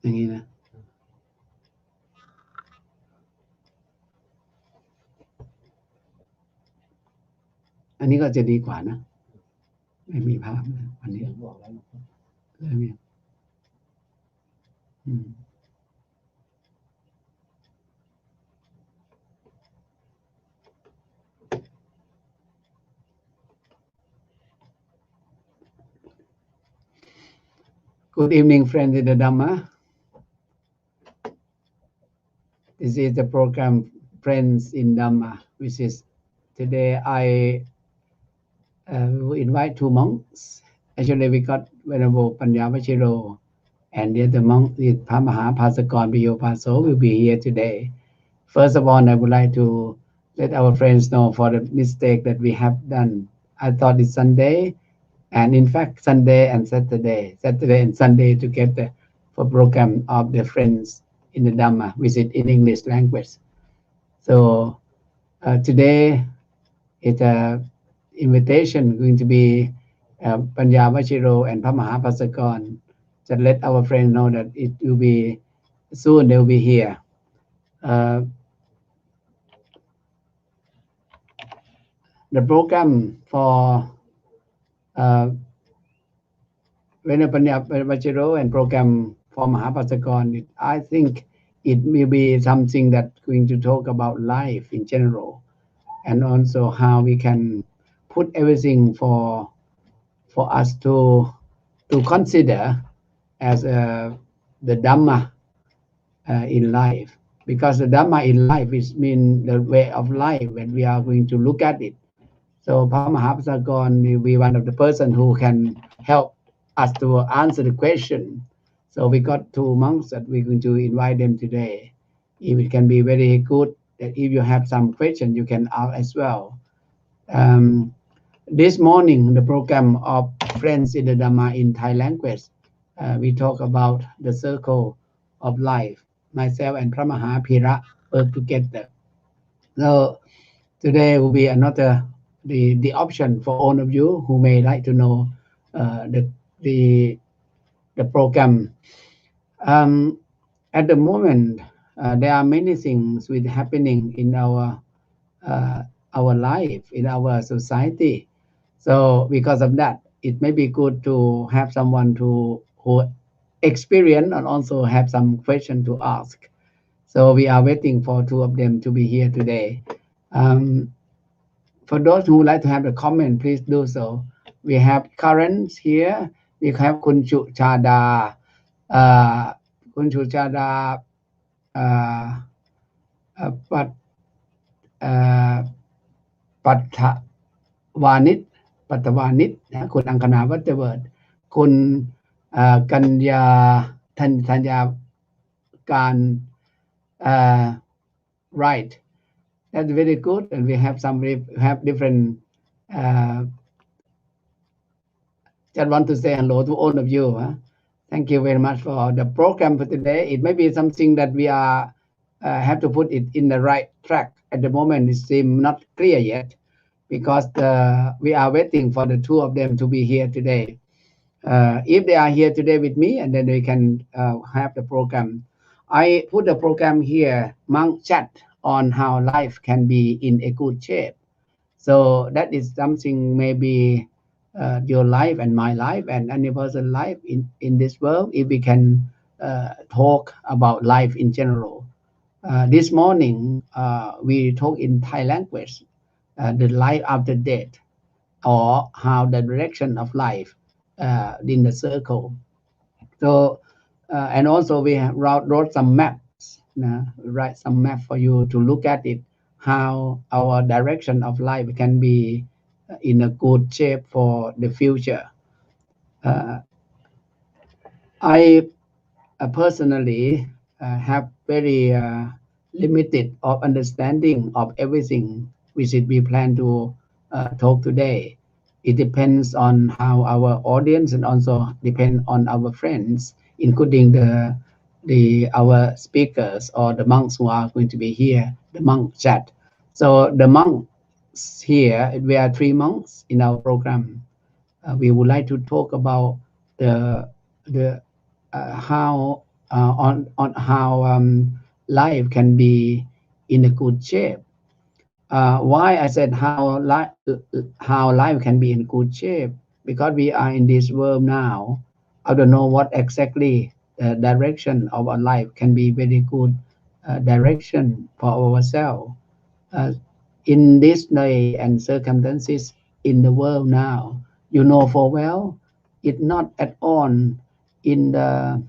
อย่างนี้นะอันนี้ก็จะดีกว่านะไม่มีภาพนะอันนี้แล้วเนี่ยGood evening, friends in the Dhamma. This is the program Friends in Dhamma, which is today I will invite two monks. Actually, we got Venerable Panya Vachiro, and the other monk is Pamaha Pasakon Biyo Paso will be here today. First of all, I would like to let our friends know for the mistake that we have done. I thought it's Sunday, and in fact, Sunday and Saturday and Sunday together for program of the Friends in the Dhamma, which is in English language. So today it's a invitation going to be Panya Vachiro and Pamaha Pasakon. Just let our friends know that it will be soon. They will be here. The program for Venerable Panya Vachiro and program for Mahapasakon, I think it may be something that's going to talk about life in general, and also how we can put everything for us to consider as the Dhamma in life, because the Dhamma in life is mean the way of life when we are going to look at it. So Mahapasakon will be one of the person who can help us to answer the question. So we got two monks that we're going to invite them today. If it can be very good, that if you have some question, you can ask as well. This morning, the program of Friends in the Dhamma in Thai language, we talk about the circle of life. Myself and Pramaha Pira work together. So today will be another the option for all of you who may like to know the program. At the moment, there are many things with happening in our life, in our society. So because of that, it may be good to have someone who experience and also have some question to ask. So we are waiting for two of them to be here today. For those who would like to have a comment, please do so. We have Karen here. We have Kun Chada, Kun Chada, but Patta Vanit, Patta Vanit, คุณอังคณาวัตเวิร์ดคุณกัญญาธัญญาการ right. That's very good, and we have different. Just want to say hello to all of you. Thank you very much for the program for today. It may be something that we are have to put it in the right track. At the moment, it seems not clear yet, because we are waiting for the two of them to be here today. If they are here today with me, and then they can have the program. I put the program here, Monk Chat, on how life can be in a good shape. So that is something maybe your life and my life and any person's life in this world, if we can talk about life in general. This morning, we talk in Thai language, the life after death, or how the direction of life in the circle. So, and also we have wrote some maps, write some map for you to look at it, how our direction of life can be in a good shape for the future. I personally have very limited of understanding of everything which we plan to talk today. It depends on how our audience and also depend on our friends, including our speakers or the monks who are going to be here, the monk chat. So the monks here, we are three monks in our program. We would like to talk about the how on how life can be in a good shape. Why I said how life can be in good shape? Because we are in this world now. I don't know what exactly the direction of our life can be very good direction for ourselves. Uh, in this day and circumstances in the world now, you know for well, it's not at all in the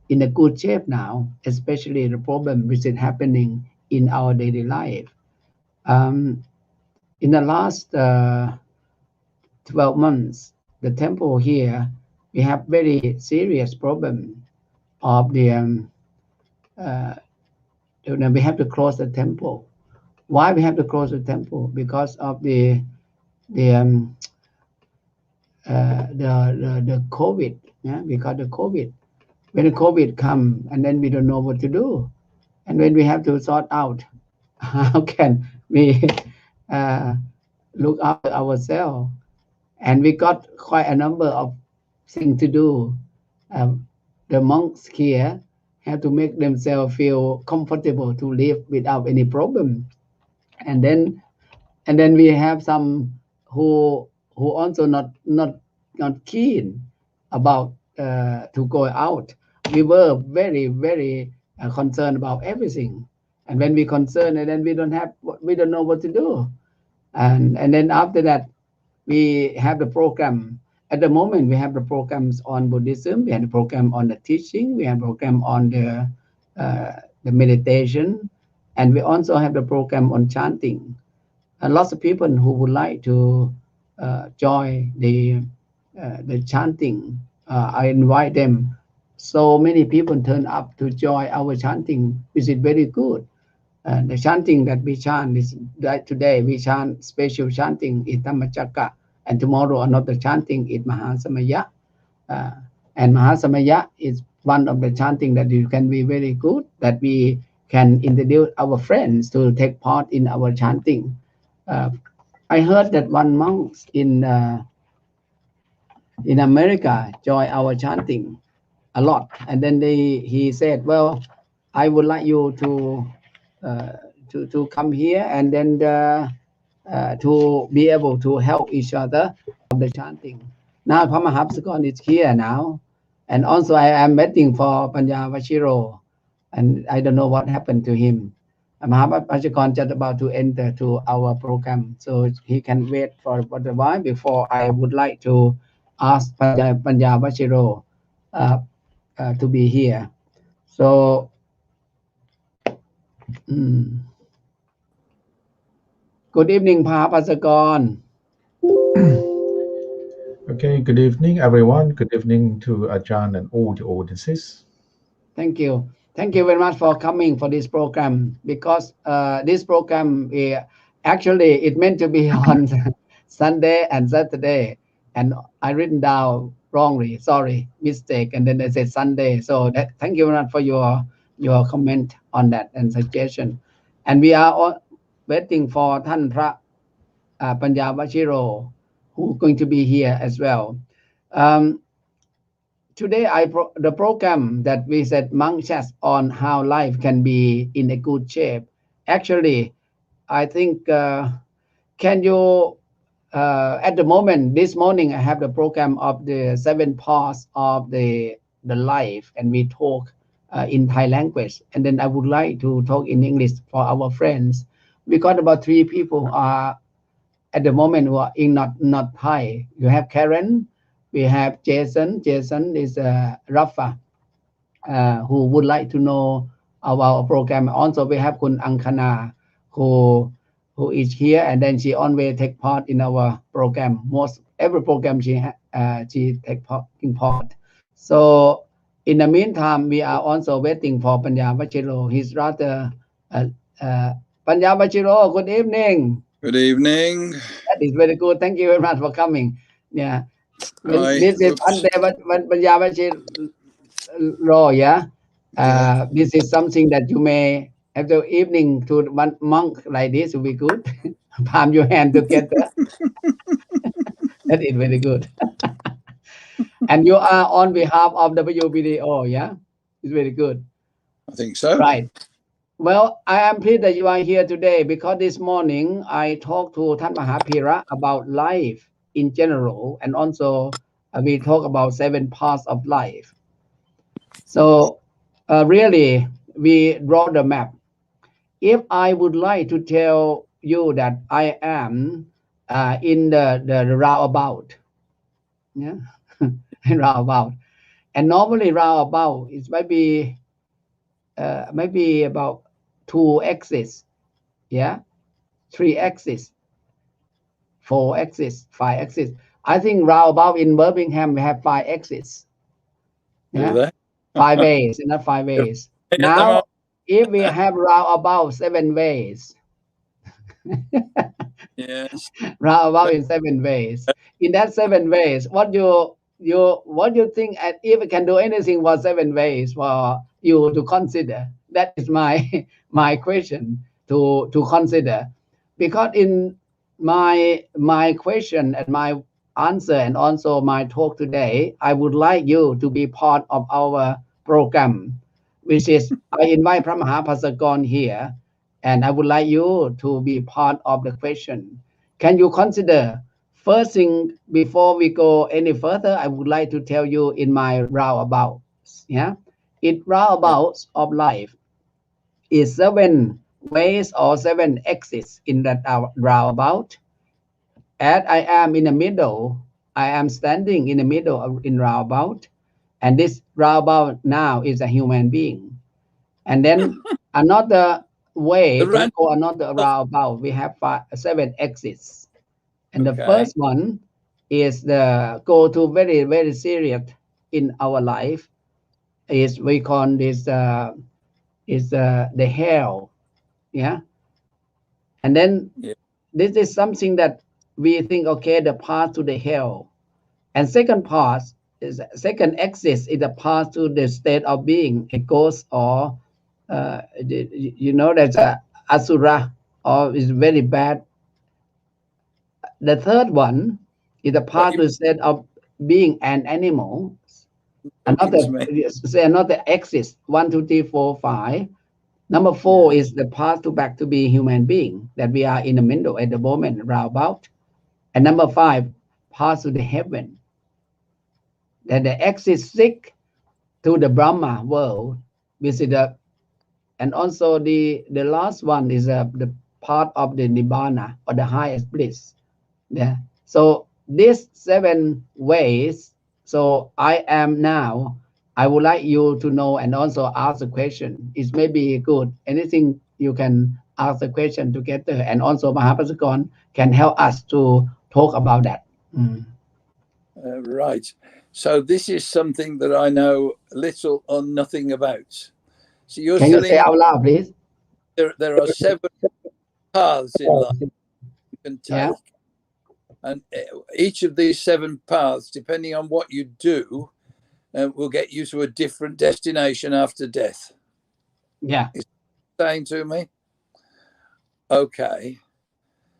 in a good shape now, especially the problem which is happening in our daily life. Um, in the last 12 months, the temple here, we have very serious problem of the, uh, we have to close the temple. Why we have to close the temple? Because of the the COVID, yeah, because the COVID. When the COVID come, and then we don't know what to do, and when we have to sort out how can we uh, look after ourselves, and we got quite a number of things to do. The monks here have to make themselves feel comfortable to live without any problem, and then we have some who also not keen about to go out. We were very concerned about everything, and when we concerned, and then we don't know what to do, and then after that we have the program. At the moment we have the programs on Buddhism, we have the program on the teaching, we have program on the meditation, and we also have the program on chanting. And lots of people who would like to join the chanting. I invite them. So many people turn up to join our chanting, which is very good. The chanting that we chant is that today we chant special chanting in Dhammachakka, and tomorrow another chanting is Mahasamaya. Uh, and Mahasamaya is one of the chanting that you can be very good, that we can introduce our friends to take part in our chanting. Uh, I heard that one monk in America joined our chanting a lot, and then he said, "Well, I would like you uh, to come here, and then to be able to help each other of the chanting." Now Pamahapsagon is here now, and also I am waiting for Panya Vashiro, and I don't know what happened to him. Mahapajikon just about to enter to our program, so he can wait for a while before I would like to ask Panya Vashiro uh, to be here. So, good evening, Mahapajikon. Okay, good evening, everyone. Good evening to Ajahn and all the audiences. Thank you. Thank you very much for coming for this program, because this program actually it meant to be on Sunday and Saturday, and I written down wrongly. Sorry, mistake, and then I said Sunday. So thank you very much for your comment on that and suggestion. And we are all waiting forท่านพระปัญญาวชิโร who going to be here as well. Um, Today the program that we said monk chats on how life can be in a good shape. Actually, I think can you at the moment this morning I have the program of the 7 parts of the life, and we talk in Thai language, and then I would like to talk in English for our friends. We got about 3 people at the moment who are in not Thai. You have Karen, we have Jason. Jason is Rafa, who would like to know our program. Also, we have Kun Ankana, who is here, and then she always take part in our program. Most every program she take part in part. So in the meantime, we are also waiting for Panya Vachiro. He's rather Panya Vachiro. Good evening. Good evening. That is very good. Thank you very much for coming. Yeah. Hi. This is Panya Vachiro, yeah. This is something that you may have the evening to one monk like this will be good. Palm your hand together. That is very good. And you are on behalf of WBDO, yeah? It's very good. I think so. Right. Well, I am pleased that you are here today because this morning I talked to Tan Mahapira about life in general, and also we talk about 7 parts of life. So really, we draw the map. If I would like to tell you that I am in the roundabout, yeah, roundabout, and normally roundabout is maybe about 2 axes, yeah, 3 axes, 4 axes, 5 axes. I think roundabout in Birmingham we have 5 axes, Do yeah, they? 5 ways, not 5 You're ways. at the Now, moment. if we have roundabout 7 ways, Yes. roundabout in 7 ways. In that 7 ways, what you think? If we can do anything for 7 ways for you to consider, that is my my question to consider, because in my question and my answer and also my talk today, I would like you to be part of our program, which is I invite Pramah Pasakon here, and I would like you to be part of the question. Can you consider? First thing, before we go any further, I would like to tell you in my roundabouts. Yeah, it Yeah. roundabouts of life is 7 ways or 7 exits in that roundabout. As I am in the middle, I am standing in the middle of in roundabout, and this roundabout now is a human being. And then another way The to random. go another roundabout, we have 7 exits. And the Okay. first one is the go to very serious in our life, is we call this is the hell, yeah. And then Yeah. this is something that we think, okay, the path to the hell. And second exit is the path to the state of being a ghost, or there's a asura, or is very bad. The third one is the What path you're to state of being an animal. talking Another to me? say another exit, 1, 2, 3, 4, 5. Number 4 Yeah. is the path to back to be human being that we are in the middle at the moment, roundabout. And number 5, path to the heaven. Then the exit 6 to the Brahma world, which is the, and also the last one is the part of the Nibbana, or the highest bliss. Yeah. So these 7 ways. So I am now. I would like you to know and also ask a question. It may be good. Anything you can ask the question together, and also Mahapasakon can help us to talk about that. Right. So this is something that I know little or nothing about. So you're Can you say telling me out loud, please? there are 7 paths in life you can Yeah. take, and each of these 7 paths, depending on what you do, will get you to a different destination after death. Yeah. Is that saying to me? Okay.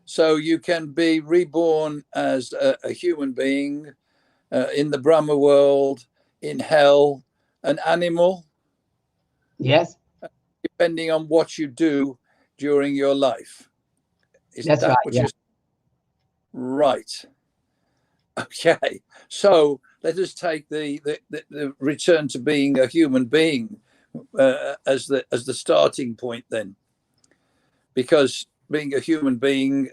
So you can be reborn as a human being in the Brahma world, in hell, an animal, Yes. depending on what you do during your life. Is That's that right. what Yeah. you're right? Okay. So let us take the return to being a human being as the starting point then, because being a human being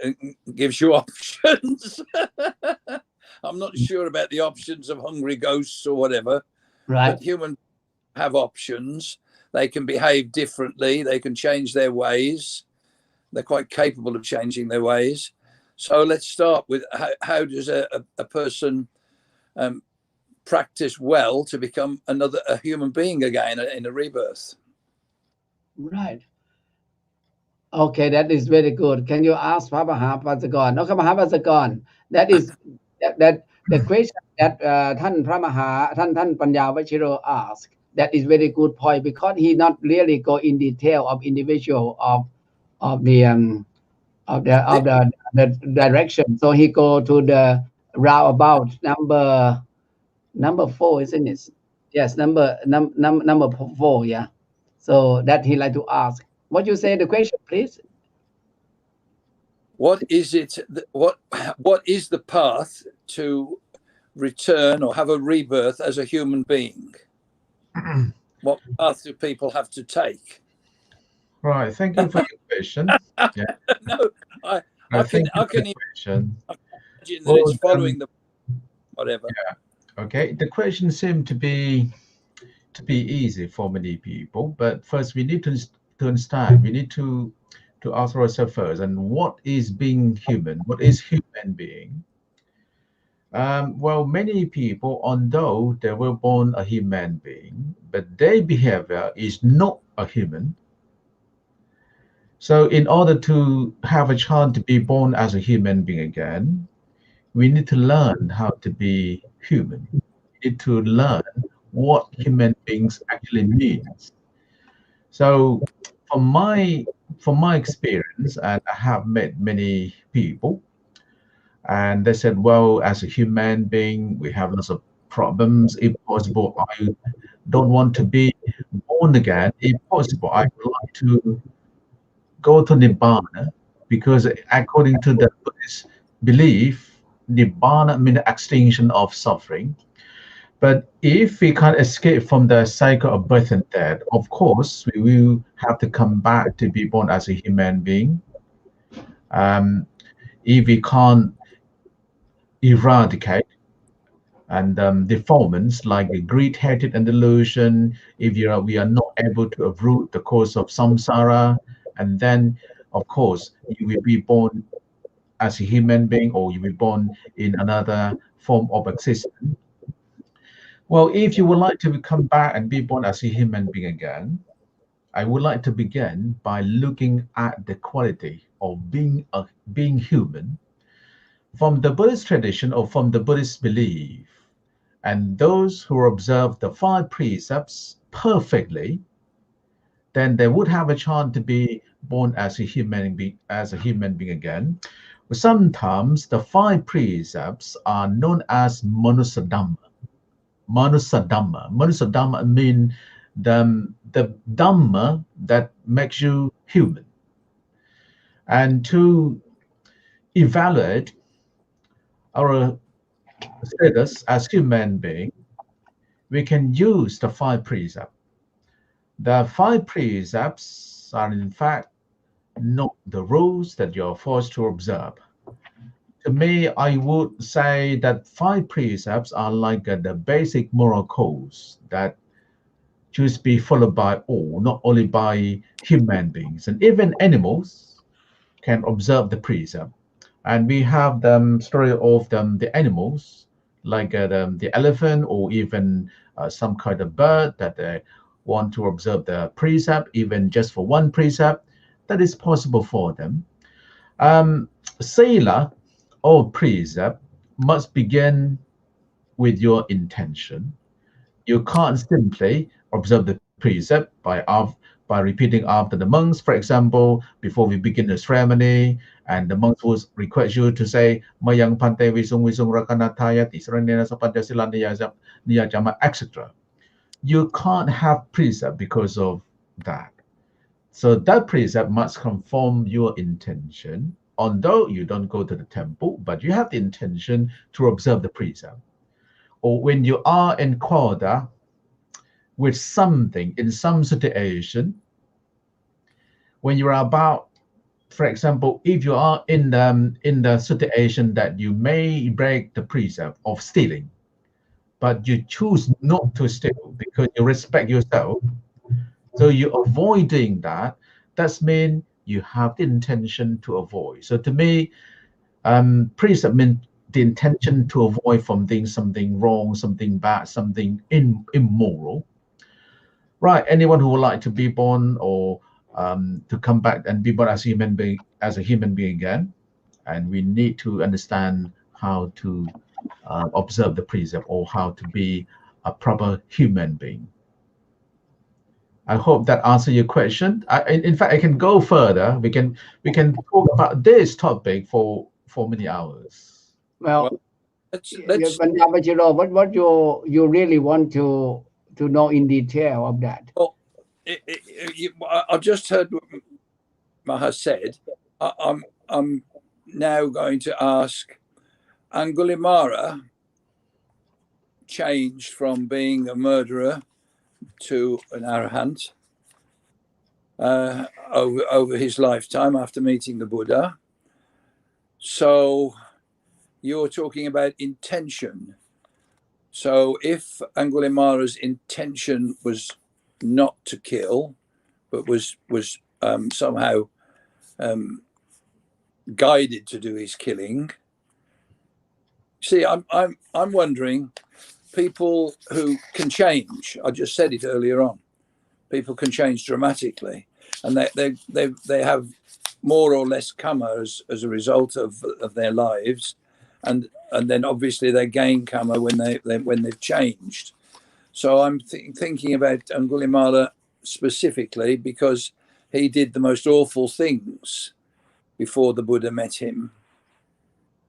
gives you options. I'm not sure about the options of hungry ghosts or whatever, Right. but humans have options. They can behave differently. They can change their ways. They're quite capable of changing their ways. So let's start with how does a person practice well to become a human being again in a rebirth? Right. Okay, that is very good. Can you ask Papa Mahapasakon? Okay, Mahapasakon. That is that the question that ท่าน Panya Vachiro asked. That is very good point, because he not really go in detail of individual of the the direction. So he go to the roundabout number 4, isn't it? Yes, number 4. Yeah. So that he like to ask. What you say the question, please? What is it? What is the path to return or have a rebirth as a human being? What path do people have to take? Right. Thank you for your question. Yeah. No, I Thank you I for can your question. imagine that it's Well, following the whatever. okay. The question seemed to be easy for many people, but first we need to understand. We need to ask ourselves first, and what is being human? What is human being? Well, many people, although they were born a human being, but their behavior is not a human. So, in order to have a chance to be born as a human being again, we need to learn how to be human. We need to learn what human beings actually means. So, from my experience, and I have met many people, and they said, well, as a human being, we have lots of problems. If possible, I don't want to be born again. If possible, I would like to go to Nibbana, because according to the Buddhist belief, Nibbana means extinction of suffering. But if we can't escape from the cycle of birth and death, of course, we will have to come back to be born as a human being. If we can't eradicate and deformance like greed, hatred, and delusion, if we are not able to uproot the cause of samsara, and then, of course, you will be born as a human being, or you will be born in another form of existence. Well, if you would like to come back and be born as a human being again, I would like to begin by looking at the quality of being human from the Buddhist tradition or from the Buddhist belief. And those who observe the 5 precepts perfectly, then they would have a chance to be born as a human being again. Sometimes the 5 precepts are known as Manusadhamma. Manusadhamma means the Dhamma that makes you human. And to evaluate our status as human being, we can use the 5 precepts. The 5 precepts are in fact not the rules that you're forced to observe. To me, I would say that 5 precepts are like the basic moral codes that should be followed by all, not only by human beings. And even animals can observe the precept. And we have the story of the animals, like the elephant or even some kind of bird that they want to observe the precept, even just for 1 precept, that is possible for them. Sila or precept must begin with your intention. You can't simply observe the precept by repeating after the monks. For example, before we begin the ceremony, and the monks will request you to say Mayang Pante Wisung Wisung Rakanataya Tisranena Sapadasila Niyajama, etc. You can't have precept because of that. So that precept must conform your intention. Although you don't go to the temple, but you have the intention to observe the precept. Or when you are in quarter with something in some situation, when you are about, for example, if you are in the situation that you may break the precept of stealing, but you choose not to steal because you respect yourself, so you're avoiding that. That's mean you have the intention to avoid. So to me, precept means the intention to avoid from doing something wrong, something bad, something immoral. Right. Anyone who would like to be born or to come back and be born as a human being again, and we need to understand how to observe the precept or how to be a proper human being. I hope that answers your question. In fact, I can go further. We can talk about this topic for many hours. Well, let's Pandabachiro, what you really want to to know in detail of that. Well, I just heard what Maha said. I'm now going to ask, Angulimala changed from being a murderer to an arahant over his lifetime after meeting the Buddha. So you're talking about intention. So if Angulimala's intention was not to kill, but was somehow guided to do his killing. See, I'm wondering, people who can change. I just said it earlier on. People can change dramatically, and they have more or less karma as a result of their lives, and then obviously they gain karma when they've changed. So I'm thinking about Angulimala specifically because he did the most awful things before the Buddha met him,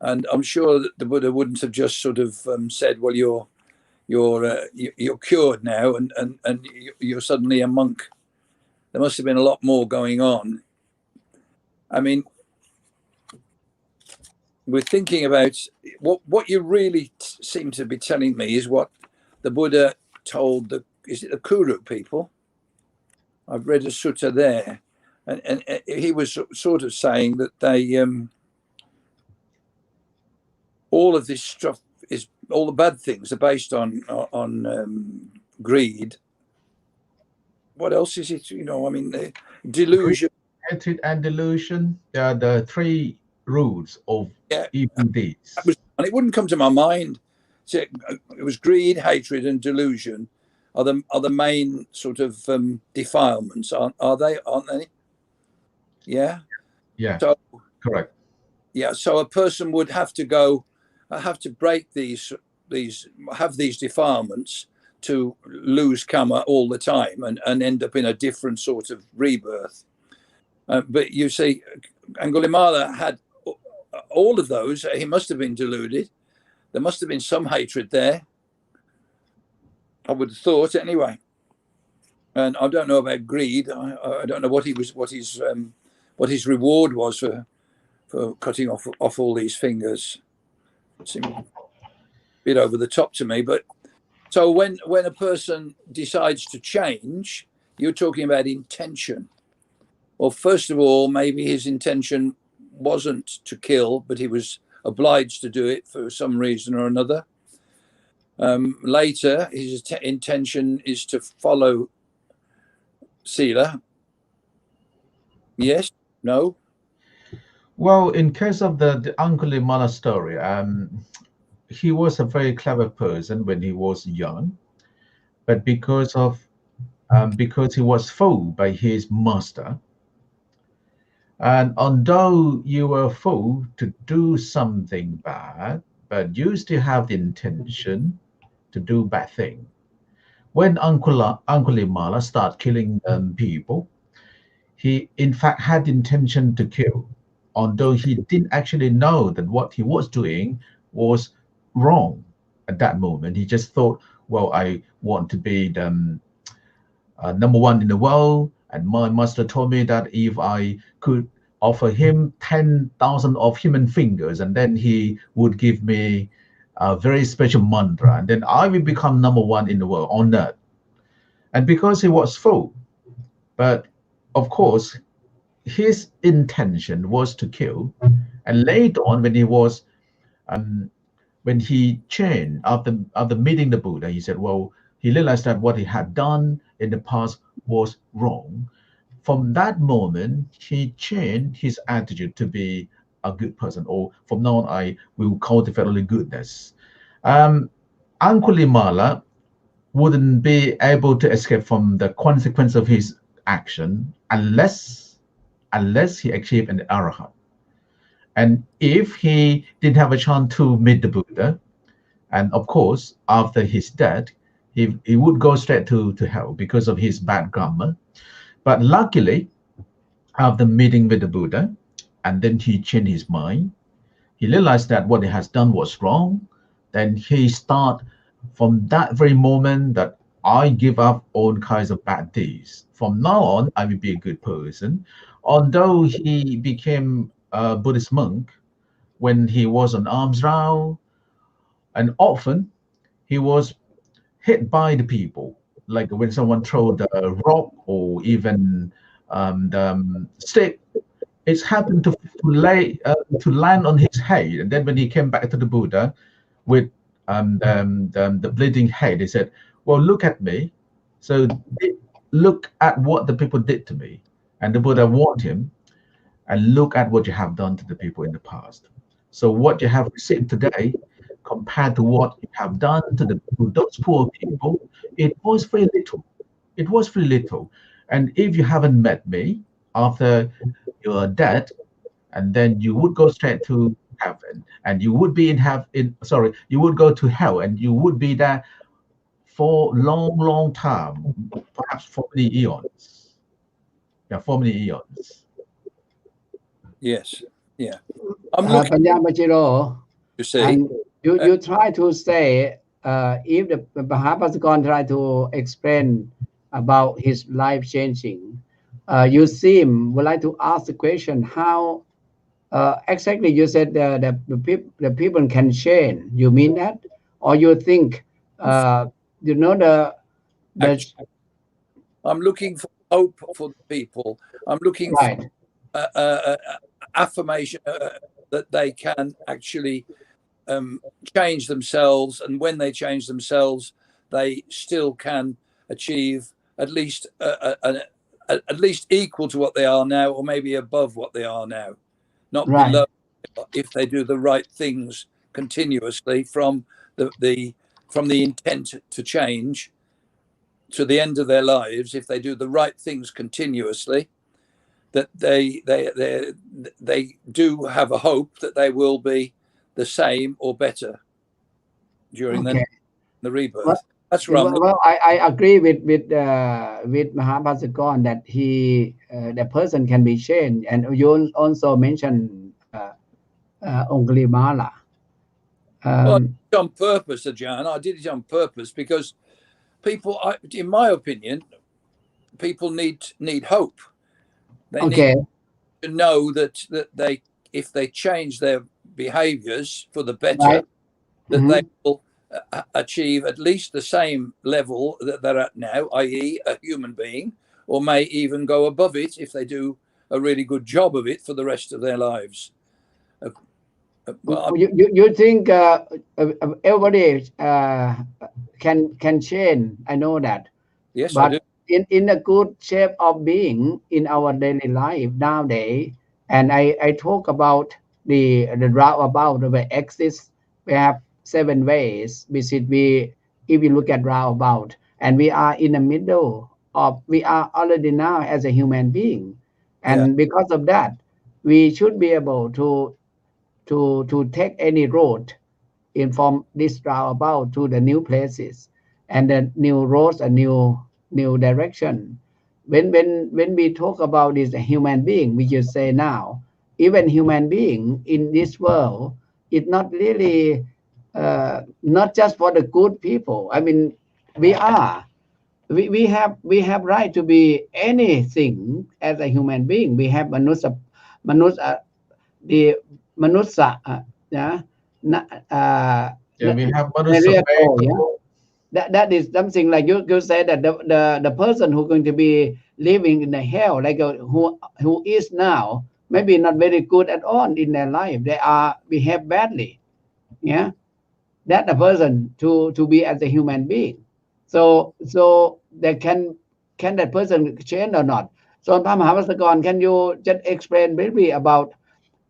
and I'm sure that the Buddha wouldn't have just sort of said, "Well, you're cured now, and you're suddenly a monk." There must have been a lot more going on. I mean, we're thinking about what you really seem to be telling me is what the Buddha told the Kuru people. I've read a sutta there, and he was sort of saying that they all of this stuff is, all the bad things are based on greed. What else is it? I mean, delusion. Hatred and delusion, they are the three roots of evil deeds. And it wouldn't come to my mind. So it was greed, hatred, and delusion are the main sort of defilements, aren't they? Yeah. Yeah. So correct. Yeah. So a person would have to break these have these defilements to lose karma all the time and end up in a different sort of rebirth. But you see, Angulimala had all of those. He must have been deluded. There must have been some hatred there, I would have thought, anyway. And I don't know about greed. I don't know what his reward was for cutting off all these fingers. It seemed a bit over the top to me. But so when a person decides to change, you're talking about intention. Well, first of all, maybe his intention wasn't to kill, but he was obliged to do it for some reason or another. Later, his intention is to follow Sila. Yes? No? Well, in case of the Angulimala story, he was a very clever person when he was young, but because he was fooled by his master. And although you were fooled to do something bad, but you still have the intention to do bad thing. When Angulimala started killing people, he in fact had the intention to kill, although he didn't actually know that what he was doing was wrong at that moment. He just thought, well, I want to be the number one in the world, and my master told me that if I could offer him 10,000 of human fingers, and then he would give me a very special mantra, and then I will become number one in the world on earth. And because he was full, but of course, his intention was to kill. And later on, when he was, when he changed after meeting the Buddha, he said, well, he realized that what he had done in the past was wrong. From that moment, he changed his attitude to be a good person, or from now on, I will cultivate only goodness. Angulimala wouldn't be able to escape from the consequence of his action unless he achieved an arahant. And if he didn't have a chance to meet the Buddha, and of course, after his death, he would go straight to hell because of his bad karma. But luckily, after meeting with the Buddha, and then he changed his mind, he realized that what he has done was wrong. Then he start from that very moment that I give up all kinds of bad deeds. From now on, I will be a good person. Although he became a Buddhist monk, when he was on alms round, and often he was hit by the people, like when someone throw the rock or even the stick. It's happened to land on his head, and then when he came back to the Buddha with the bleeding head, he said, "Well, look at me. So look at what the people did to me." And the Buddha warned him, "And look at what you have done to the people in the past. So what you have received today, compared to what you have done to those poor people, it was very little. It was very little. And if you haven't met me after you're dead, and then you would go straight to heaven, and you would be you would go to hell, and you would be there for long time, perhaps for many eons. Yeah, for many eons." Yes. Yeah. I'm looking Panya Machiro, to see. and you try to say, if the Mahapasagon try to explain about his life changing, you would like to ask the question how exactly you said the people can change. You mean that, or you think the Actually, I'm looking for hope for the people. I'm looking right. for affirmation that they can actually change themselves, and when they change themselves, they still can achieve at least equal to what they are now, or maybe above what they are now, not Right. below, if they do the right things continuously from the intent to change to the end of their lives. If they do the right things continuously, that they do have a hope that they will be the same or better during the rebirth. Well, That's right. well, I agree with Mahapasagon that the person can be changed, and you also mentioned Angulimala. Well, I did it on purpose, Ajahn. I did it on purpose because people, in my opinion, people need hope. They need to know that they, if they change their behaviors for the better, right. that they will achieve at least the same level that they're at now, i.e. a human being, or may even go above it if they do a really good job of it for the rest of their lives. Well, you think everybody can change? I know that. Yes, but I do. In a good shape of being in our daily life nowadays, and I talk about the roundabout the axis. We have 7 ways which if you look at roundabout, and we are in the middle of, we are already now as a human being, and because of that we should be able to take any road in from this roundabout to the new places and the new roads and new direction. When we talk about this human being, we just say now, even human being in this world is not really not just for the good people. I mean, we are. We have right to be anything as a human being. We have the manusa, yeah, We have Manusa. that is something like you say that the person who's going to be living in the hell, like who is now maybe not very good at all in their life, they are behave badly, yeah, that the person to be as a human being. So they can that person change or not? So Pam Havasagon, can you just explain briefly about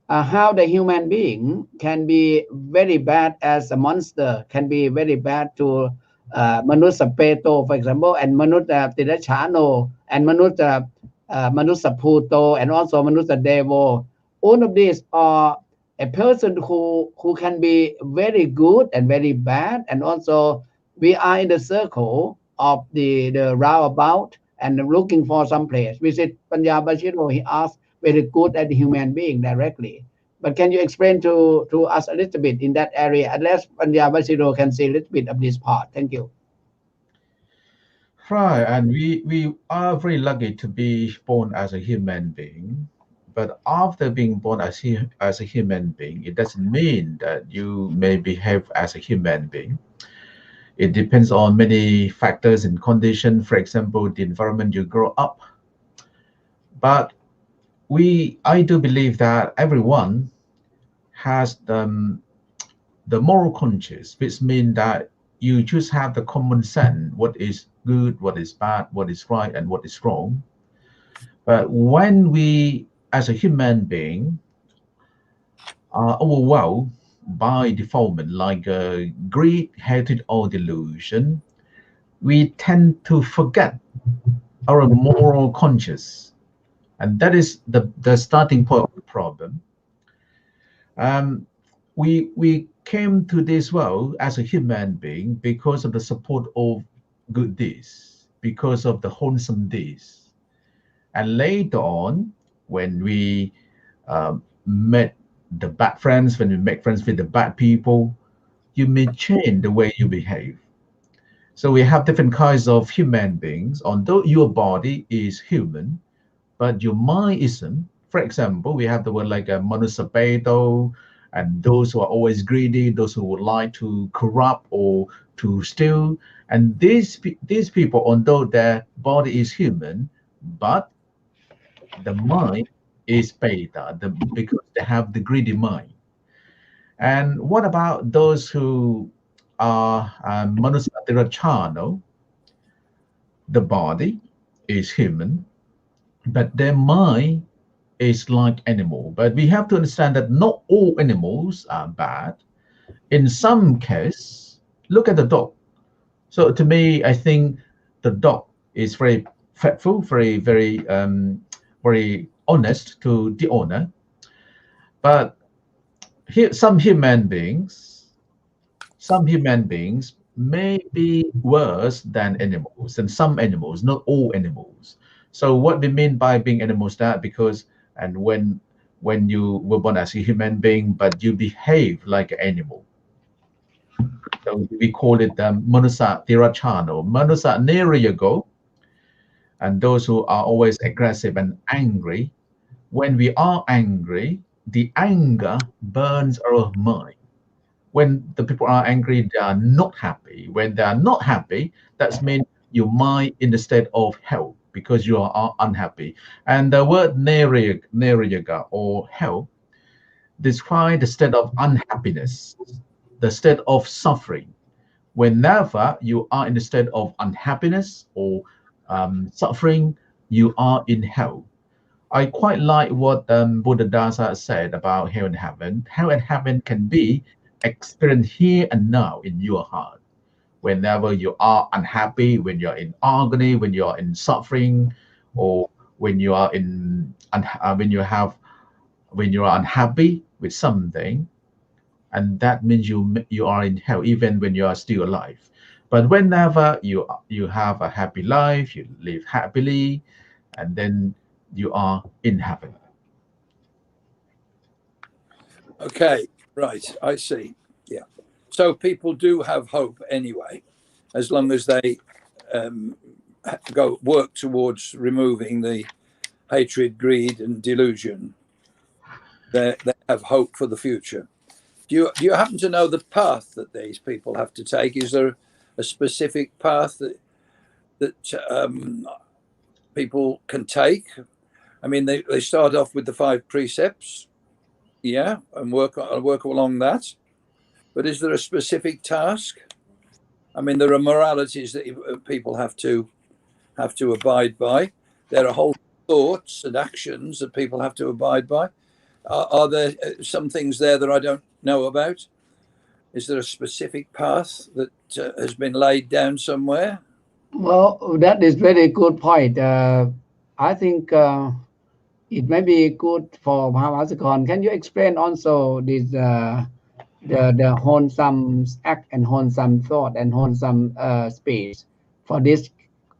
how the human being can be very bad as a monster, can be very bad to Manusa Peto, for example, and Manusa Tirachano, and Manusa Puto, and also Manusa Devo. All of these are a person who can be very good and very bad, and also we are in the circle of the roundabout and looking for some place. Visit Panya Bashiro, he asked very good at the human being directly. But can you explain to us a little bit in that area? Unless Panya Bashiro can say a little bit of this part. Thank you. Right, and we are very lucky to be born as a human being. But after being born as a human being, it doesn't mean that you may behave as a human being. It depends on many factors and conditions. For example, the environment you grow up. But I do believe that everyone has the moral conscience, which means that you just have the common sense, what is good, what is bad, what is right, and what is wrong. But when we, as a human being, are overwhelmed by defilement like greed, hatred, or delusion, we tend to forget our moral conscience. And that is the starting point of the problem. Um, we came to this world as a human being because of the support of good deeds, because of the wholesome deeds. And later on, when we met the bad friends, when we make friends with the bad people, you may change the way you behave. So we have different kinds of human beings. Although your body is human, but your mind isn't. For example, we have the word like a monosapeto, and those who are always greedy, those who would like to corrupt or to steal. And these people, although their body is human, but the mind is beta, because they have the greedy mind. And what about those who are monosatirachano? The body is human, but their mind is like animal. But we have to understand that not all animals are bad. In some case, look at the dog. So to me, I think the dog is very faithful, very honest to the owner. But here, some human beings may be worse than animals, and some animals, not all animals. So what we mean by being animals, that because and when you were born as a human being, but you behave like an animal. So we call it manusa tirachano, manusa nerayago, and those who are always aggressive and angry. When we are angry, the anger burns our mind. When the people are angry, they are not happy. When they are not happy, that's mean your mind in the state of hell because you are unhappy. And the word neriyaga or hell describe the state of unhappiness, the state of suffering. Whenever you are in the state of unhappiness or suffering, you are in hell. I quite like what Buddha Dasa said about hell and heaven. Hell and heaven can be experienced here and now in your heart. Whenever you are unhappy, when you're in agony, when you are in suffering, or when you are when you are unhappy with something, and that means you are in hell even when you are still alive. But whenever you have a happy life, you live happily, and then you are in heaven. Okay, right, I see. Yeah. So people do have hope anyway, as long as they work towards removing the hatred, greed, and delusion. They have hope for the future. Do you happen to know the path that these people have to take? Is there a specific path that people can take? I mean, they start off with the 5 precepts, yeah, and work along that. But is there a specific task? I mean, there are moralities that people have to abide by. There are whole thoughts and actions that people have to abide by. Are there some things there that I don't know about? Is there a specific path that has been laid down somewhere? Well, that is very good point. I think it may be good for Mahavasakon. Can you explain also this the wholesome act and wholesome thought and wholesome speech for this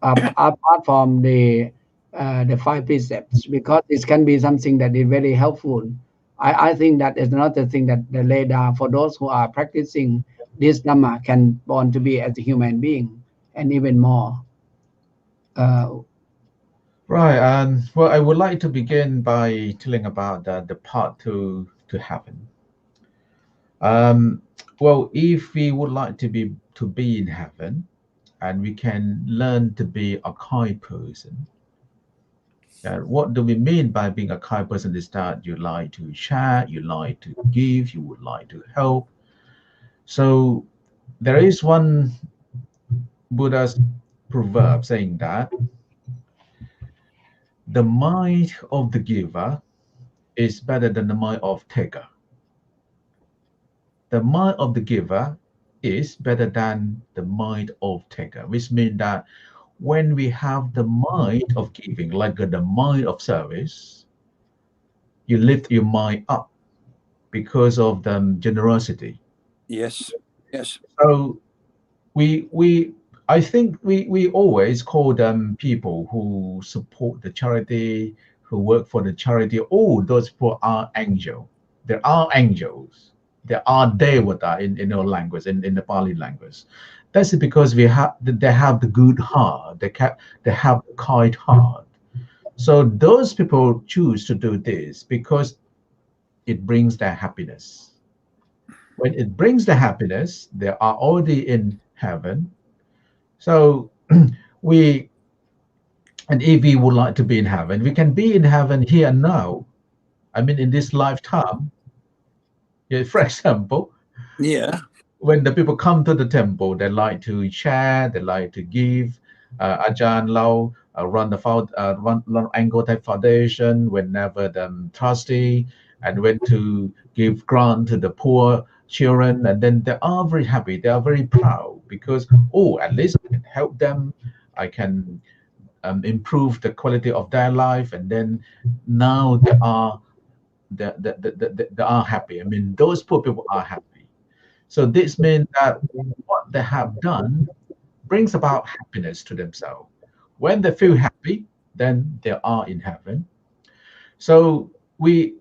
apart from the 5 precepts, because this can be something that is very helpful. I think that is another thing that they lay down for those who are practicing this Dhamma can born to be as a human being and even more. Right. Well, I would like to begin by telling about the path to heaven. Um, well, if we would like to be in heaven, and we can learn to be a kind person. What do we mean by being a kind person? Is that you like to share, you like to give, you would like to help. So there is one Buddha's proverb saying that the mind of the giver is better than the mind of taker. The mind of the giver is better than the mind of taker, which means that when we have the mind of giving, like the mind of service, you lift your mind up because of the generosity. Yes. Yes. So we I think we always call them people who support the charity, who work for the charity. Oh, those people are angel. There are angels. There are devata in our language, in the Pali language. That's because they have the good heart. They have the kind heart. So those people choose to do this because it brings their happiness. When it brings the happiness, they are already in heaven. So we, and if we would like to be in heaven, we can be in heaven here and now. I mean, in this lifetime. Yeah, for example, Yeah. when the people come to the temple, they like to share, they like to give. Ajahn Lau run Angkor Thep Foundation whenever the trustee and went to give grant to the poor children, and then they are very happy. They are very proud because at least I can help them. I can improve the quality of their life, and then now they are happy. I mean, those poor people are happy. So this means that what they have done brings about happiness to themselves. When they feel happy, then they are in heaven. So we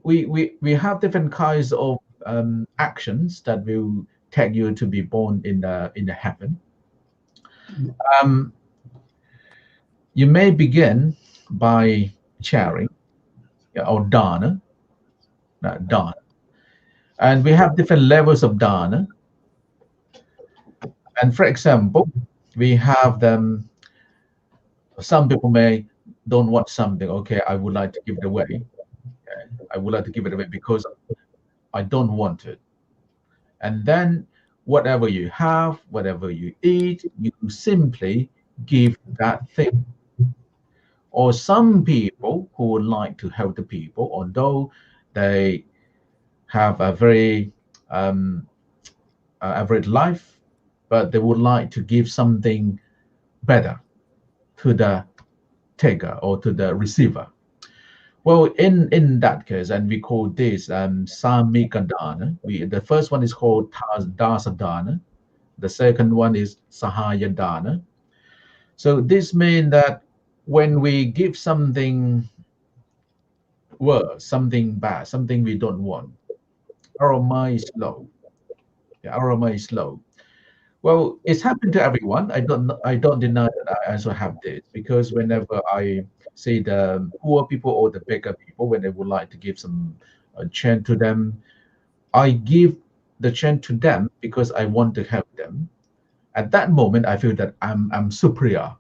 have different kinds of actions that will take you to be born in the heaven. Um, you may begin by sharing, or dana, and we have different levels of dana. And for example, we have them. Some people may don't want something. Okay, I would like to give it away. Okay? I would like to give it away because I don't want it. And then whatever you have, whatever you eat, you simply give that thing. Or some people who would like to help the people, although they have a very um, average life, but they would like to give something better to the taker or to the receiver. Well, in that case, and we call this Samikadana. The first one is called Dasadana. The second one is Sahayadana. So this means that when we give something worse, something bad, something we don't want, our mind is low. Yeah, our mind is low. Well, it's happened to everyone. I don't deny that I also have this because whenever I see the poor people or the beggar people, when they would like to give some chant to them, I give the chant to them because I want to help them. At that moment, I feel that I'm superior.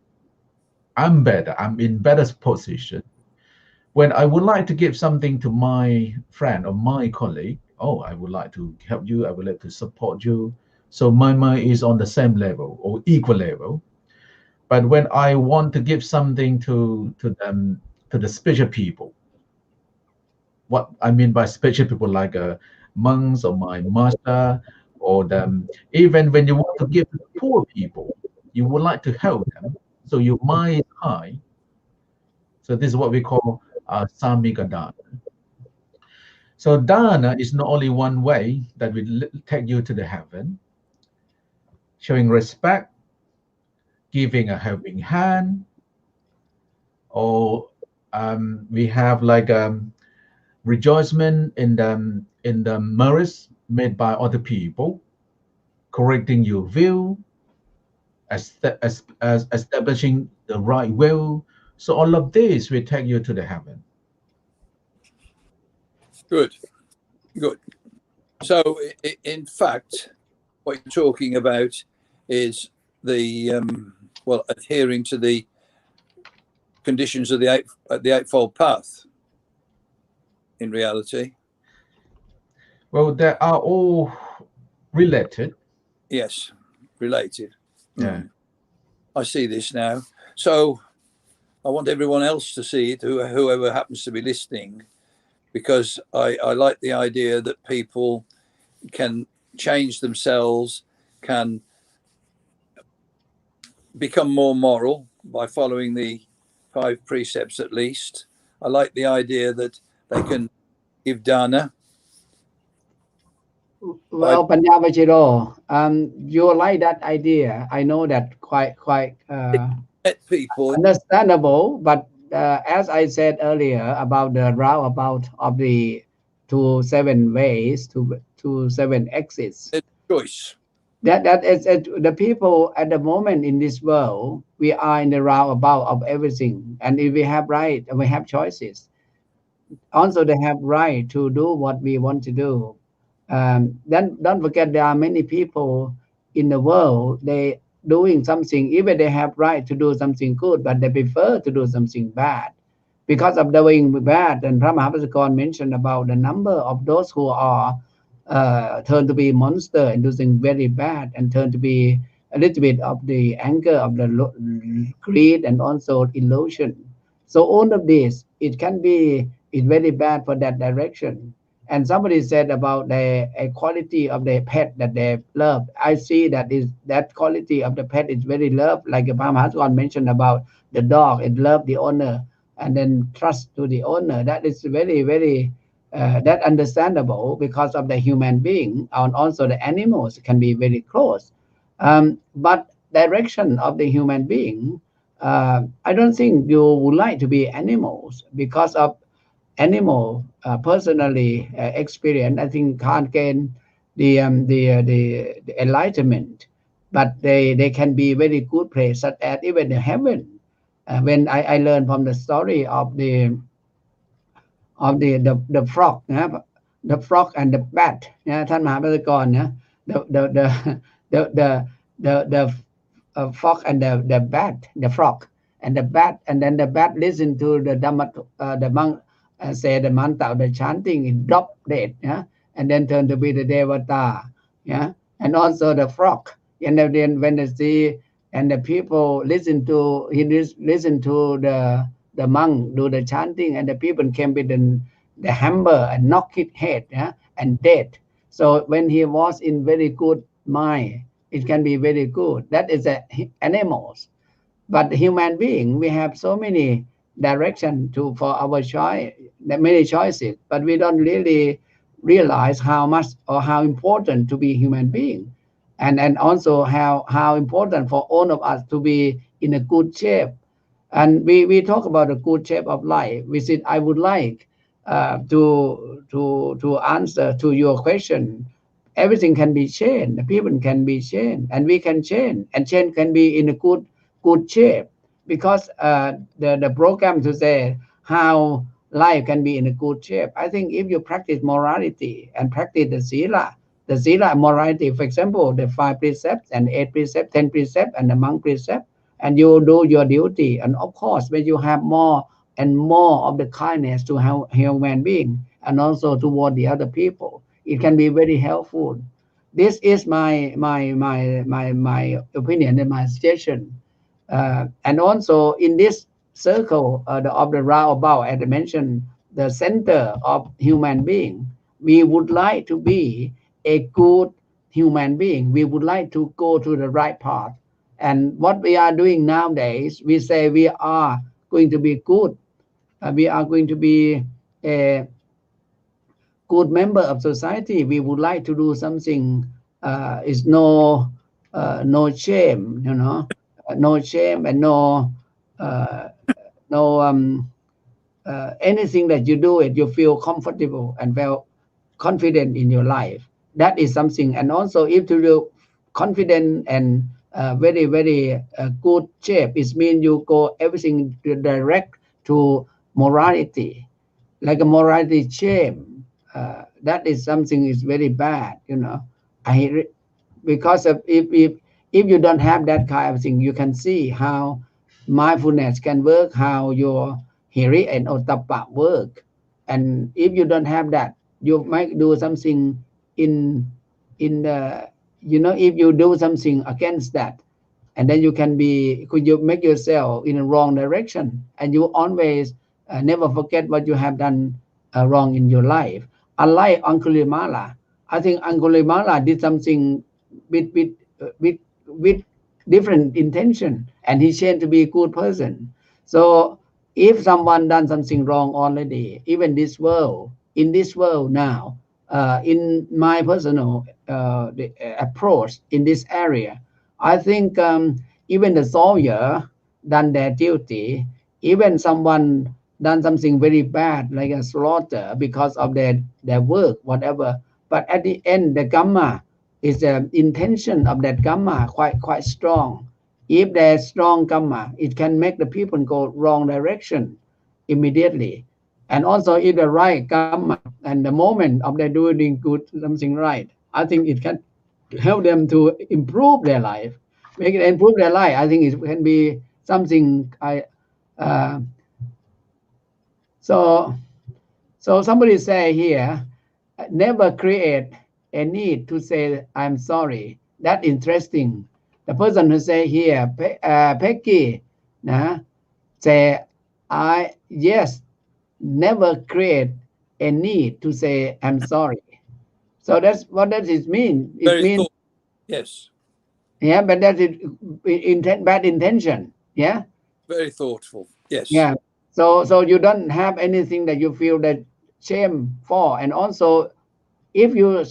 I'm better. I'm in better position. When I would like to give something to my friend or my colleague, oh, I would like to help you. I would like to support you. So my mind is on the same level or equal level. But when I want to give something to them, to the spiritual people, what I mean by spiritual people, like monks or my master, or them, even when you want to give to the poor people, you would like to help them. So your mind is high. So this is what we call samika dana. So dana is not only one way that will take you to the heaven, showing respect, giving a helping hand, or we have like rejoicement in the merits made by other people, correcting your view, as establishing the right will. So all of this will take you to the heaven. Good. So, in fact, what you're talking about is the adhering to the conditions of the Eightfold Path. In reality, Well, they are all related. yes, related. Yeah. I see this now. So I want everyone else to see it, whoever happens to be listening, because I like the idea that people can change themselves, can become more moral by following the 5 precepts at least. I like the idea that they can give dana. Well, Panyavachiro, you like that idea. I know that quite People, understandable. But as I said earlier about the roundabout of the 7 ways to 7 exits, choice. that is the people at the moment in this world. We are in the roundabout of everything, and if we have right and we have choices, also they have right to do what we want to do. Then don't forget there are many people in the world, they doing something, even they have right to do something good, but they prefer to do something bad because of doing bad. And Pramah Mahavajrakon mentioned about the number of those who are turned to be monster and doing very bad, and turn to be a little bit of the anger of the greed and also illusion. So all of this, it can be, it's very bad for that direction. And somebody said about the quality of the pet that they love. I see that is that quality of the pet is very love, like Pramah mentioned about the dog. It love the owner and then trust to the owner. That is very that understandable because of the human being, and also the animals can be very close. But direction of the human being, I don't think you would like to be animals because of animal personally experience. I think can't gain the enlightenment, but they can be very good place, such as even the heaven. When I learned from the story of the frog นะ the frog and the bat นะท่านมหาปฏิกรนะ the the the frog and the bat, the frog and the bat, and then the bat listen to the Dhamma, the monk say the mantra of the chanting, it drop dead, yeah, and then turn to be the devata, yeah, and also the frog, and then when they see and the people listen to, he listen to the monk do the chanting, and the people came with the hammer and knock his head, yeah, and dead. So when he was in very good mind, it can be very good. That is the animals. But human being, we have so many direction to for our choice, many choices, but we don't really realize how much or how important to be human being, and also how important for all of us to be in a good shape. And we talk about the good shape of life. We said I would like to answer to your question. Everything can be changed, the people can be changed, and we can change, and change can be in a good shape, because the program to say how life can be in a good shape. I think if you practice morality and practice the sila morality, for example, the 5 precepts and 8 precepts, 10 precepts, and the monk precept, and you do your duty, and of course when you have more and more of the kindness to human being and also toward the other people, it can be very helpful. This is my opinion and my suggestion. And also in this circle of the roundabout, as I mentioned, the center of human being, we would like to be a good human being. We would like to go to the right path. And what we are doing nowadays, we say we are going to be good. We are going to be a good member of society. We would like to do something. Is no shame, you know, no shame and no anything that you do it, you feel comfortable and well confident in your life. That is something. And also if you feel confident and very good shape. It means you go everything direct to morality, like a morality shame. That is something is very bad, you know. Because of if you don't have that kind of thing, you can see how mindfulness can work, how your hiri and otapa work. And if you don't have that, you might do something in the, you know, if you do something against that, and then you can be, could you make yourself in a wrong direction, and you always never forget what you have done wrong in your life. Unlike Angulimala, I think Angulimala did something with different intention, and he changed to be a good person. So if someone done something wrong already, even in this world now, in my personal approach in this area, I think even the soldier done their duty, even someone done something very bad like a slaughter because of their work, whatever. But at the end, the gamma is the intention of that gamma quite strong. If there's strong gamma, it can make the people go wrong direction immediately. And also if the right gamma and the moment of they doing good something right, I think it can help them to improve their life, make it improve their life. I think it can be something uh, so somebody say here, never create a need to say I'm sorry. That interesting. The person who say here, Peggy, nah, say I yes, never create a need to say I'm sorry. So that's what does it mean? It Very means, thoughtful. Yes. yeah, but that is bad intention. Yeah, Very thoughtful. Yes. yeah. So you don't have anything that you feel that shame for, and also if you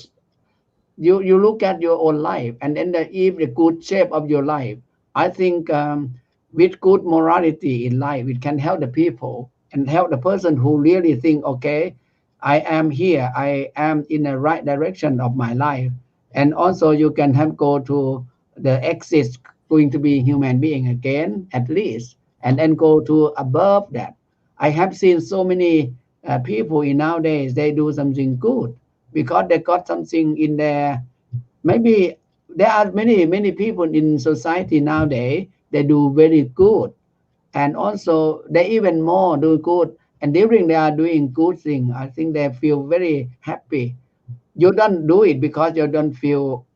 look at your own life, and then if the good shape of your life, I think with good morality in life, it can help the people and help the person who really think, okay, I am here, I am in the right direction of my life. And also you can have go to the exit, going to be human being again at least, and then go to above that. I have seen so many people in nowadays, they do something good because they got something in their, maybe there are many people in society nowadays, they do very good, and also they even more do good, and during they are doing good thing, I think they feel very happy. You don't do it because you don't feel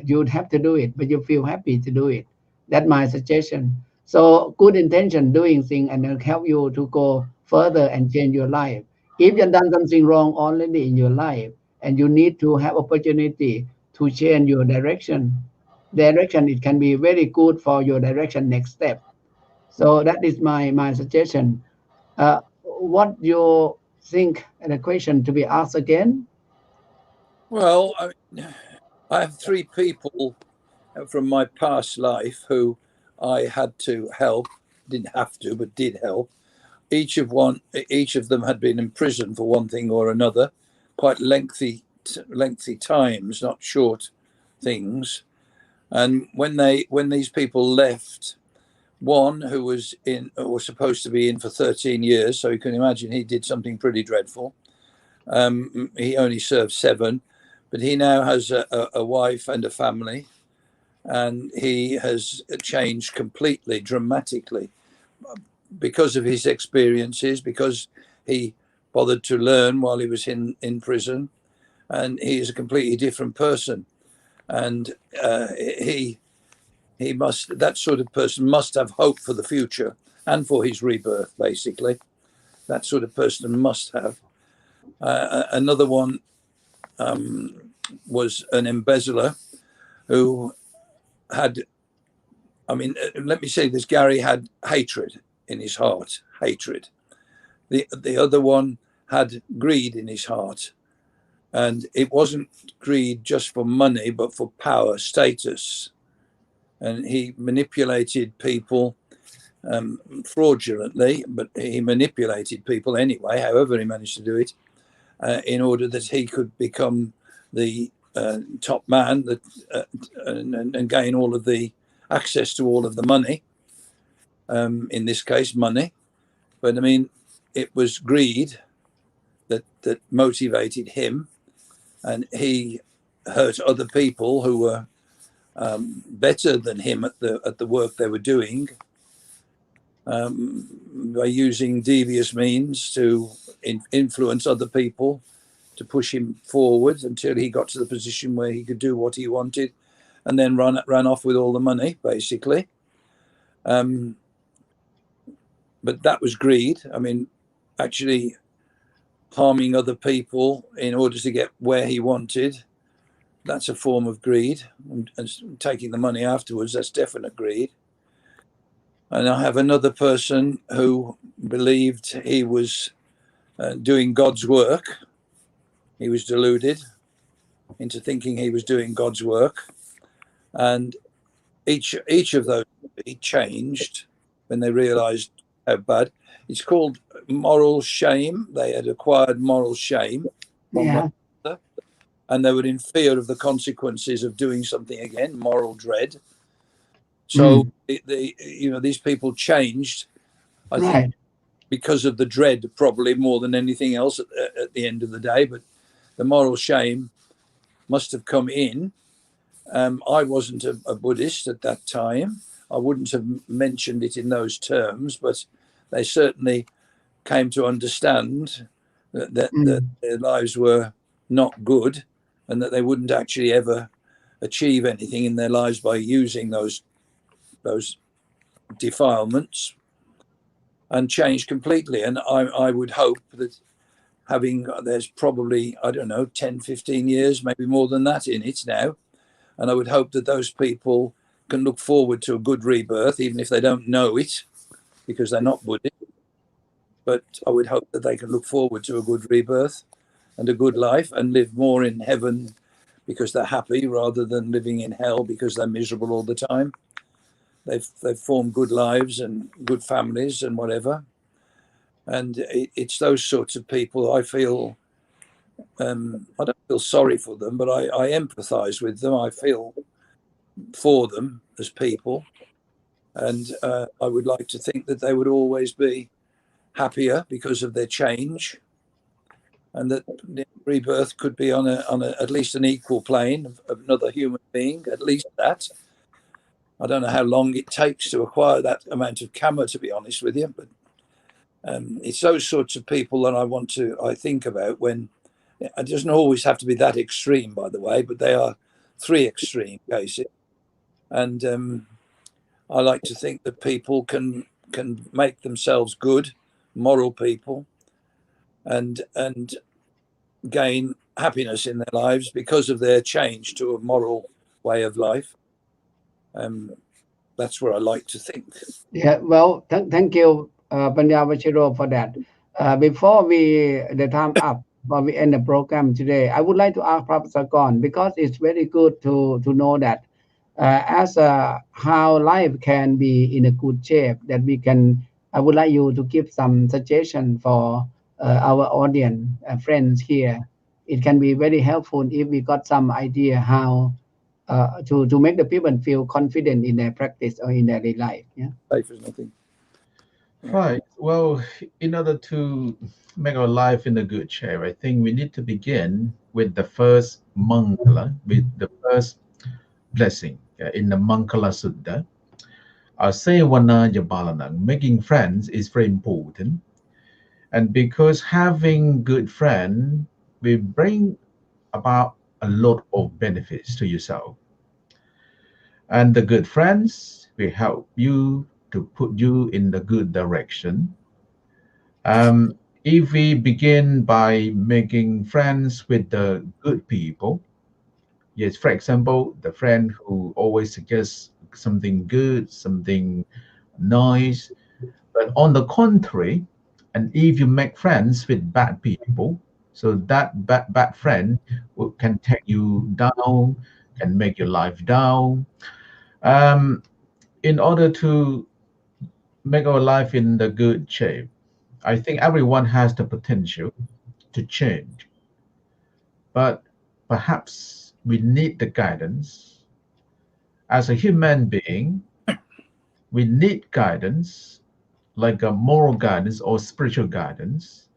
you have to do it, but you feel happy to do it. That's my suggestion. So good intention doing thing and then help you to go further and change your life. If you've done something wrong already in your life and you need to have opportunity to change your direction, it can be very good for your direction next step. So that is my suggestion. What you think the question to be asked again? Well, I have three people from my past life who I had to help. Didn't have to, but did help. Each of them had been in prison for one thing or another, quite lengthy times, not short things. And when these people left, one who was supposed to be in for 13 years, so you can imagine he did something pretty dreadful. He only served 7, but he now has a wife and a family, and he has changed completely, dramatically, because of his experiences, because he bothered to learn while he was in prison, and he is a completely different person. And he must, that sort of person must have hope for the future and for his rebirth, basically. That sort of person must have. Another one was an embezzler who had, let me say this, Gary had hatred in his heart, hatred. The other one had greed in his heart. And it wasn't greed just for money, but for power, status. And he manipulated people fraudulently, but he manipulated people anyway, however he managed to do it, in order that he could become the top man and gain all of the access to all of the money, in this case money, but I mean it was greed that motivated him, and he hurt other people who were better than him at the work they were doing, by using devious means to influence other people to push him forward until he got to the position where he could do what he wanted, and then ran off with all the money, basically. But that was greed. I mean, actually harming other people in order to get where he wanted, that's a form of greed. And taking the money afterwards, that's definite greed. And I have another person who believed he was doing God's work. He was deluded into thinking he was doing God's work. And each of those changed when they realized how bad. It's called moral shame. They had acquired moral shame from one another, and they were in fear of the consequences of doing something again, moral dread. So these people changed, I think, because of the dread, probably more than anything else at the end of the day. But the moral shame must have come in. I wasn't a Buddhist at that time. I wouldn't have mentioned it in those terms, but they certainly came to understand that their lives were not good, and that they wouldn't actually ever achieve anything in their lives by using those defilements, and changed completely. And I would hope that there's probably, I don't know, 10, 15 years, maybe more than that in it now. And I would hope that those people can look forward to a good rebirth, even if they don't know it, because they're not Buddhist. But I would hope that they can look forward to a good rebirth and a good life, and live more in heaven because they're happy, rather than living in hell because they're miserable all the time. They've formed good lives and good families and whatever. And it's those sorts of people I feel, I don't feel sorry for them, but I empathize with them. I feel for them as people. And I would like to think that they would always be happier because of their change, and that rebirth could be on at least an equal plane of another human being, at least that. I don't know how long it takes to acquire that amount of karma, to be honest with you, but it's those sorts of people that I think about when it doesn't always have to be that extreme, by the way, but they are three extreme cases. And I like to think that people can make themselves good, moral people, and gain happiness in their lives because of their change to a moral way of life. That's what I like to think. Yeah, well, thank you, Panya Vachiro, for that. Before the time up, but we end the program today, I would like to ask Professor Gon, because it's very good to know that as how life can be in a good shape, that we can. I would like you to give some suggestion for our audience, friends here. It can be very helpful if we got some idea how to make the people feel confident in their practice or in their daily life. Yeah. Life is nothing. Right. Well, in order to make our life in a good shape, I think we need to begin with the first mangala, with the first blessing in the Mangala Sutta. Sewana Jabalanang, making friends is very important. And because having good friends will bring about a lot of benefits to yourself. And the good friends will help you to put you in the good direction. If we begin by making friends with the good people, yes, for example, the friend who always suggests something good, something nice, but on the contrary, and if you make friends with bad people, so that bad friend can take you down, can make your life down. In order to make our life in the good shape, I think everyone has the potential to change, but perhaps we need the guidance As a human being, we need guidance, like a moral guidance or spiritual guidance.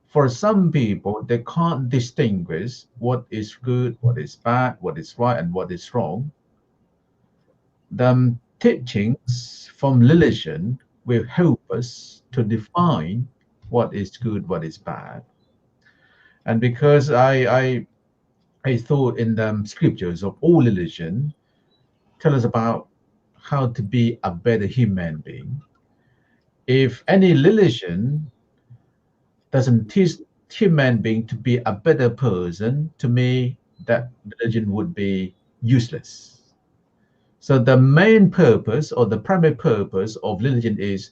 For some people, they can't distinguish what is good, what is bad, what is right, and what is wrong. The teachings from religion will help us to define what is good, what is bad. And because I thought in the scriptures of all religion tell us about how to be a better human being. If any religion doesn't teach human being to be a better person, to me, that religion would be useless. So the main purpose or the primary purpose of religion is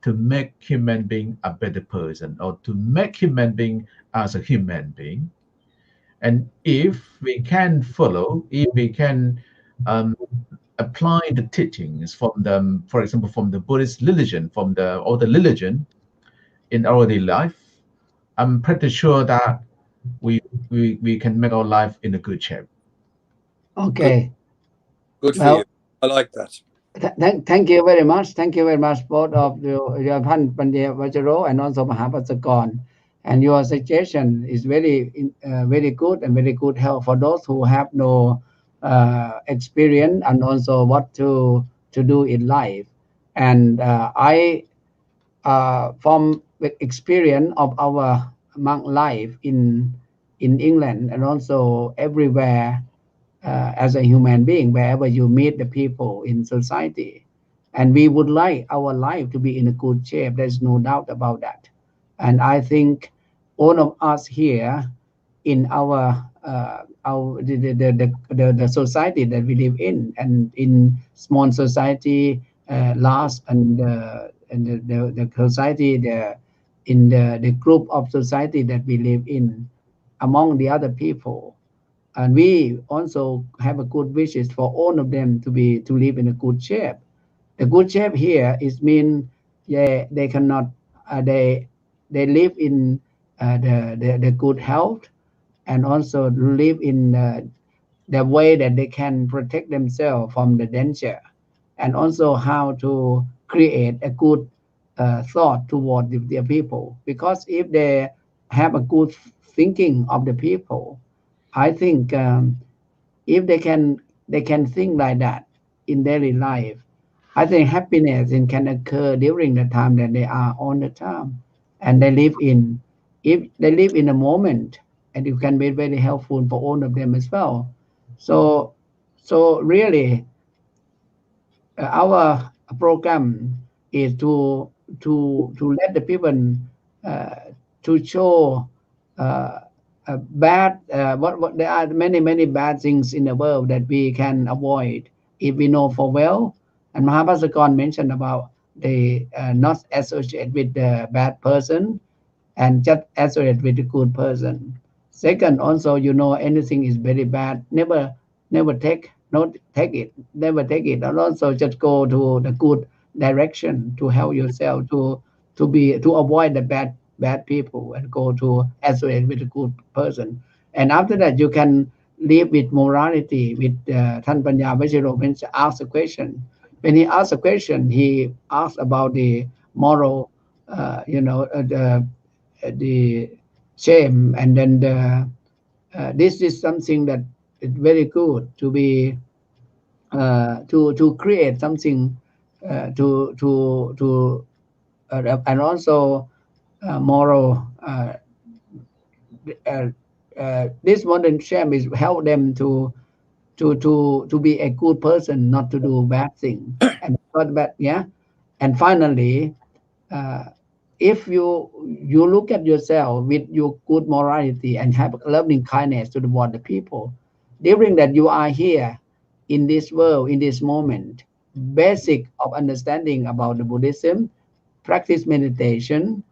to make human being a better person or to make human being as a human being. And if we can follow, if we can um, apply the teachings from the, for example, from the Buddhist religion, from the or the religion in our daily life, I'm pretty sure that we can make our life in a good shape. Okay. Good for Well, you. I like that. Thank you very much. Thank you very much, both of you, Pan Pandya Vajaro and also Mahapasakon. And your suggestion is very good and very good help for those who have no experience and also what to do in life. And I, from the experience of our monk life in England and also everywhere, as a human being, wherever you meet the people in society. And we would like our life to be in a good shape. There's no doubt about that. And I think all of us here in the society that we live in, and in small society, large, and the society, in the group of society that we live in, among the other people, and we also have a good wishes for all of them to live in a good shape. The good shape here is mean, yeah, they cannot they live in the good health, and also live in the way that they can protect themselves from the danger, and also how to create a good thought toward their people. Because if they have a good thinking of the people, I think if they can think like that in daily life, I think happiness can occur during the time that they are on the time, and they live in. If they live in a moment, and it can be very helpful for all of them as well. So, really, our program is to let the people uh, to show bad what there are many bad things in the world that we can avoid if we know for well. And Mahapasakon mentioned about the not associate with the bad person, and just associate with a good person. Second, also, anything is very bad, never take, not take it, never take it, and also just go to the good direction to help yourself to avoid the bad people and go to associate with a good person. And after that, you can live with morality. With Tan Panya Vajiro, when he asks a question, when he asks a question, he asks about the moral, the shame, and then this is something that is very good to be to create something to and also moral. Uh, this modern shame is help them to be a good person, not to do bad thing, and not bad, yeah. And finally, uh, if you look at yourself with your good morality and have loving kindness toward the people, during that you are here in this world, in this moment, basic of understanding about the Buddhism, practice meditation,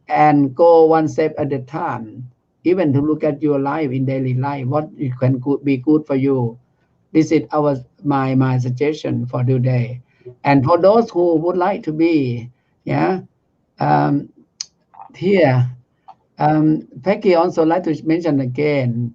and go one step at a time, even to look at your life in daily life, what you can be good for you. This is my suggestion for today. And for those who would like to be, yeah, um, here, Peggy also like to mention again,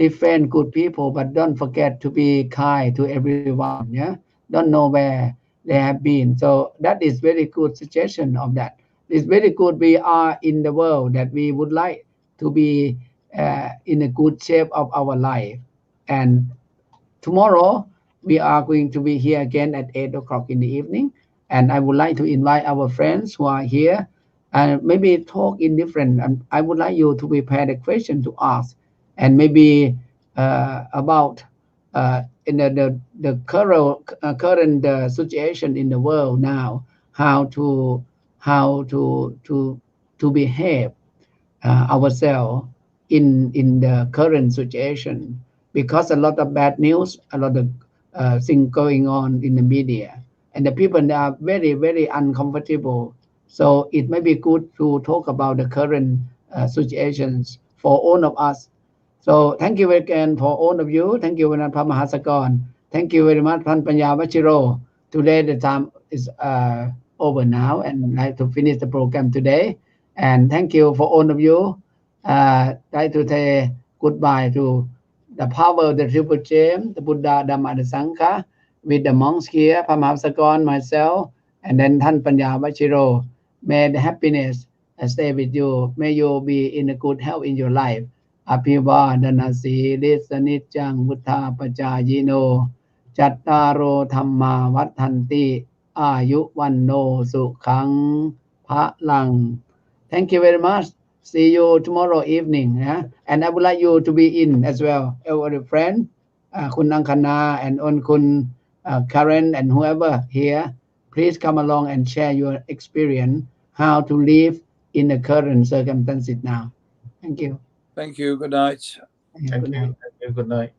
befriend good people, but don't forget to be kind to everyone. Yeah, don't know where they have been. So that is very good suggestion of that. It's very good. We are in the world that we would like to be in a good shape of our life. And tomorrow we are going to be here again at 8 o'clock in the evening. And I would like to invite our friends who are here and maybe talk in different. I would like you to prepare the question to ask, and maybe about in the current situation in the world now, how to how to behave ourselves in the current situation, because a lot of bad news, a lot of things going on in the media, and the people are very uncomfortable. So it may be good to talk about the current situations for all of us. So thank you again for all of you. Thank you very much, Mahasakon. Thank you very much, Pan Panya Vachiro. Today the time is over now, and I like to finish the program today. And thank you for all of you. Like to say goodbye to the power of the Triple Gem, the Buddha, Dhamma, and the Sangha, with the monks here, Pamahasakon, myself, and then Tan Panya Vachiro. May the happiness stay with you. May you be in a good health in your life. อภิวาทนาสีลิสนิจจังวุธาปจายโนจัตตารโอธรรมาวัฏันติอายุวันโนสุขังพระลัง Thank you very much. See you tomorrow evening. Yeah? And I would like you to be in as well. Our friend, คุณอังคณา and คุณ Karen and whoever here, please come along and share your experience how to live in the current circumstances now. Thank you. Thank you. Good night. Thank you. Good night.